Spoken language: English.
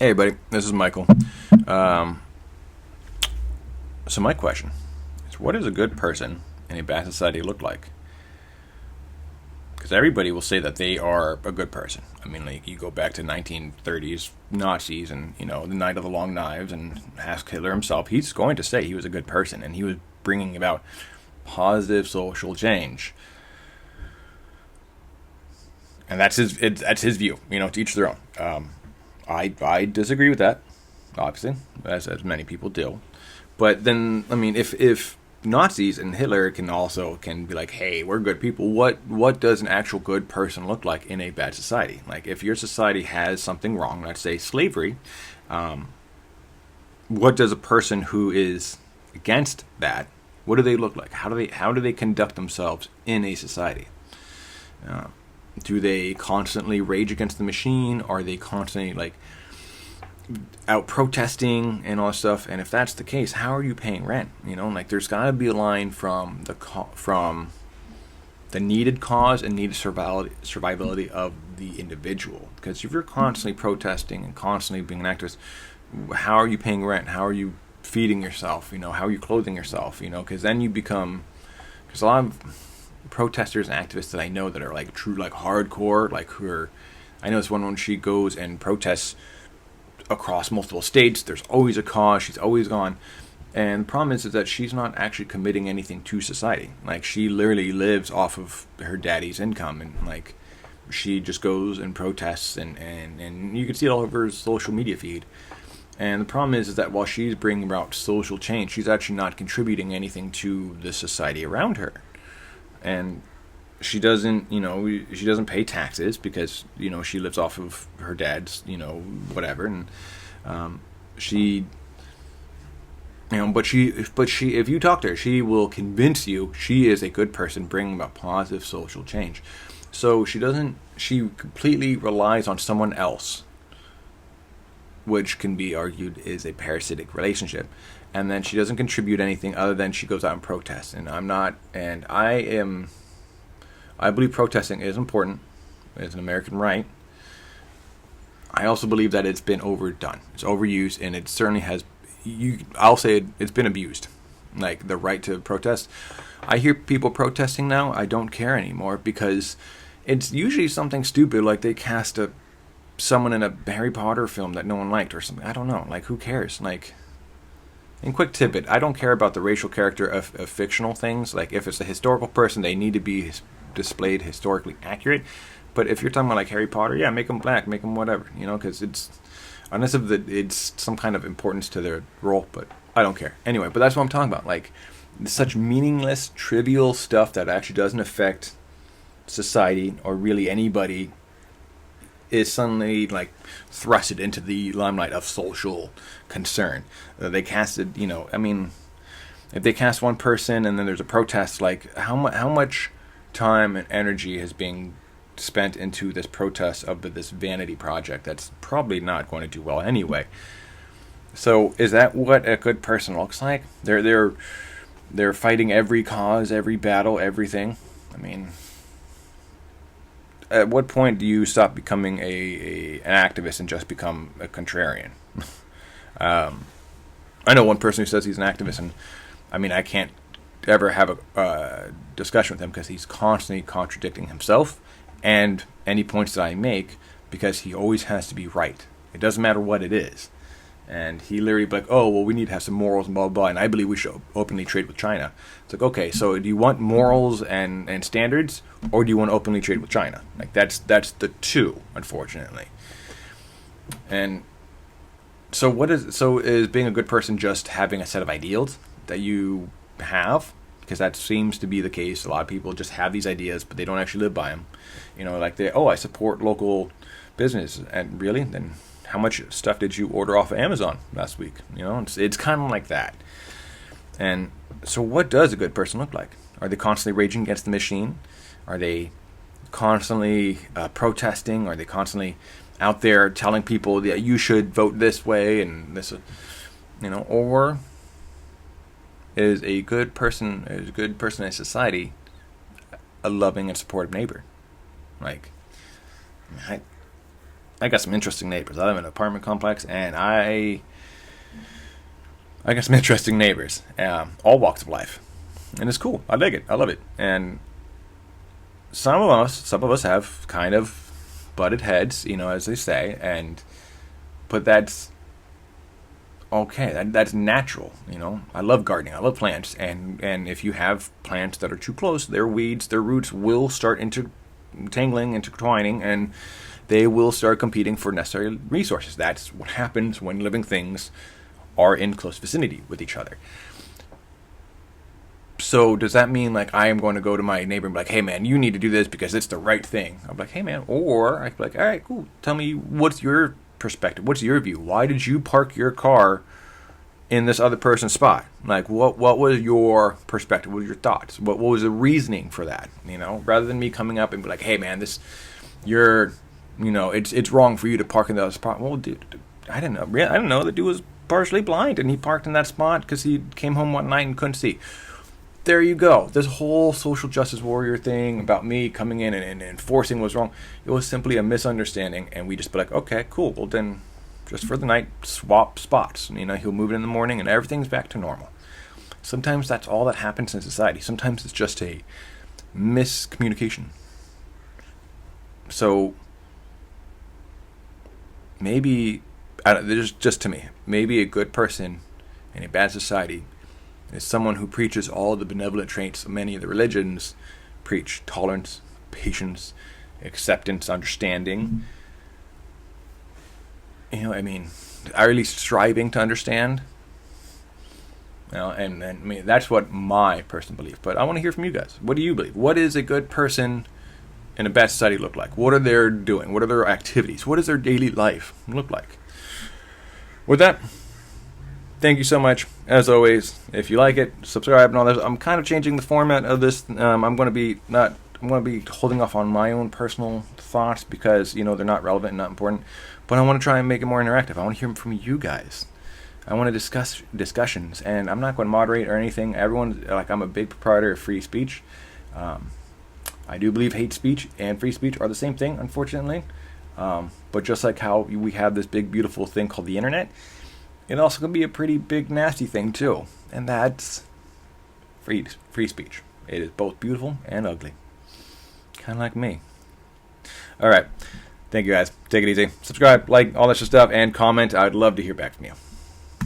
Hey, buddy, this is Michael. Um, so, my question is what does a good person in a bad society look like? Because everybody will say that they are a good person. I mean, like, you go back to 1930s Nazis and, the Night of the Long Knives and ask Hitler himself, he's going to say he was a good person and he was bringing about positive social change. And that's his view, to each their own. I disagree with that, obviously, as many people do. But then, I mean, if Nazis and Hitler can be like, hey, we're good people. What does an actual good person look like in a bad society? Like, if your society has something wrong, let's say slavery, what does a person who is against that? What do they look like? How do they conduct themselves in a society? Uh, do they constantly rage against the machine? Are they constantly like out protesting and all that stuff? And if that's the case, how are you paying rent? Like there's got to be a line from the needed cause and needed survivability of the individual. Because if you're constantly protesting and constantly being an activist, how are you paying rent? How are you feeding yourself? How are you clothing yourself? Because then you become, because a lot of protesters and activists that I know that are like true, like hardcore, like who are, I know this one when she goes and protests across multiple states. There's always a cause. She's always gone. And the problem is that she's not actually committing anything to society. Like she literally lives off of her daddy's income, and like she just goes and protests, and you can see it all over her social media feed. And the problem is that while she's bringing about social change, she's actually not contributing anything to the society around her. And she doesn't pay taxes because she lives off of her dad's whatever, and she but she if you talk to her, she will convince you she is a good person bringing about positive social change. So she completely relies on someone else, which can be argued is a parasitic relationship. And then she doesn't contribute anything other than she goes out and protests. And I believe protesting is important. It's an American right. I also believe that it's been overdone. It's overused, and it certainly has. I'll say it's been abused. Like the right to protest. I hear people protesting now. I don't care anymore because it's usually something stupid, like they cast someone in a Harry Potter film that no one liked or something. I don't know. Like, who cares? Like. And quick tidbit, I don't care about the racial character of fictional things. Like, if it's a historical person, they need to be displayed historically accurate. But if you're talking about, like, Harry Potter, yeah, make them black, make them whatever, because unless it's some kind of importance to their role, but I don't care. Anyway, but that's what I'm talking about. Like, such meaningless, trivial stuff that actually doesn't affect society or really anybody is suddenly like thrusted into the limelight of social concern. They casted, I mean, if they cast one person and then there's a protest, like how much time and energy is being spent into this protest of this vanity project that's probably not going to do well anyway. So is that what a good person looks like? They're fighting every cause, every battle, everything. I mean, at what point do you stop becoming an activist and just become a contrarian? I know one person who says he's an activist, and I mean, I can't ever have a discussion with him because he's constantly contradicting himself and any points that I make because he always has to be right. It doesn't matter what it is. And he literally be like, oh, well, we need to have some morals and blah, blah, blah, and I believe we should openly trade with China. It's like, okay, so do you want morals and standards, or do you want to openly trade with China? Like, that's the two, unfortunately. And so is being a good person just having a set of ideals that you have? Because that seems to be the case. A lot of people just have these ideas, but they don't actually live by them. Like I support local business, and really, then how much stuff did you order off of Amazon last week? It's kind of like that. And so what does a good person look like? Are they constantly raging against the machine? Are they constantly protesting? Are they constantly out there telling people that you should vote this way and this, or is a good person in society a loving and supportive neighbor? Like, I got some interesting neighbors. I live in an apartment complex, and I got some interesting neighbors, all walks of life, and it's cool. I dig it. I love it. And some of us have kind of butted heads, as they say, but that's okay. That's natural. I love gardening. I love plants, and if you have plants that are too close, their weeds, their roots will start intertangling, intertwining, and they will start competing for necessary resources. That's what happens when living things are in close vicinity with each other. So does that mean like I am going to go to my neighbor and be like, hey man, you need to do this because it's the right thing? I'm like, hey man, or I'd be like, all right, cool. Tell me, what's your perspective? What's your view? Why did you park your car in this other person's spot? Like, what was your perspective? What were your thoughts? What was the reasoning for that? Rather than me coming up and be like, hey man, it's wrong for you to park in that spot. Well, dude, I didn't know. The dude was partially blind and he parked in that spot because he came home one night and couldn't see. There you go. This whole social justice warrior thing about me coming in and enforcing what's wrong, it was simply a misunderstanding, and we just be like, okay, cool. Well, then, just for the night, swap spots. He'll move it in the morning, and everything's back to normal. Sometimes that's all that happens in society. Sometimes it's just a miscommunication. So maybe, just to me, maybe a good person in a bad society is someone who preaches all the benevolent traits many of the religions preach: tolerance, patience, acceptance, understanding. Or at least striving to understand. And I mean, that's what my personal belief. But I want to hear from you guys. What do you believe? What is a good person in a bad society look like? What are they doing? What are their activities? What does their daily life look like? With that, thank you so much. As always, if you like it, subscribe and all that. I'm kind of changing the format of this. I'm going to be holding off on my own personal thoughts because they're not relevant and not important. But I want to try and make it more interactive. I want to hear from you guys. I want to discuss discussions, and I'm not going to moderate or anything. I'm a big proprietor of free speech. I do believe hate speech and free speech are the same thing, unfortunately. But just like how we have this big, beautiful thing called the internet, it also can be a pretty big, nasty thing too, and that's free speech. It is both beautiful and ugly, kind of like me. All right, thank you guys. Take it easy. Subscribe, like, all that stuff, and comment. I'd love to hear back from you.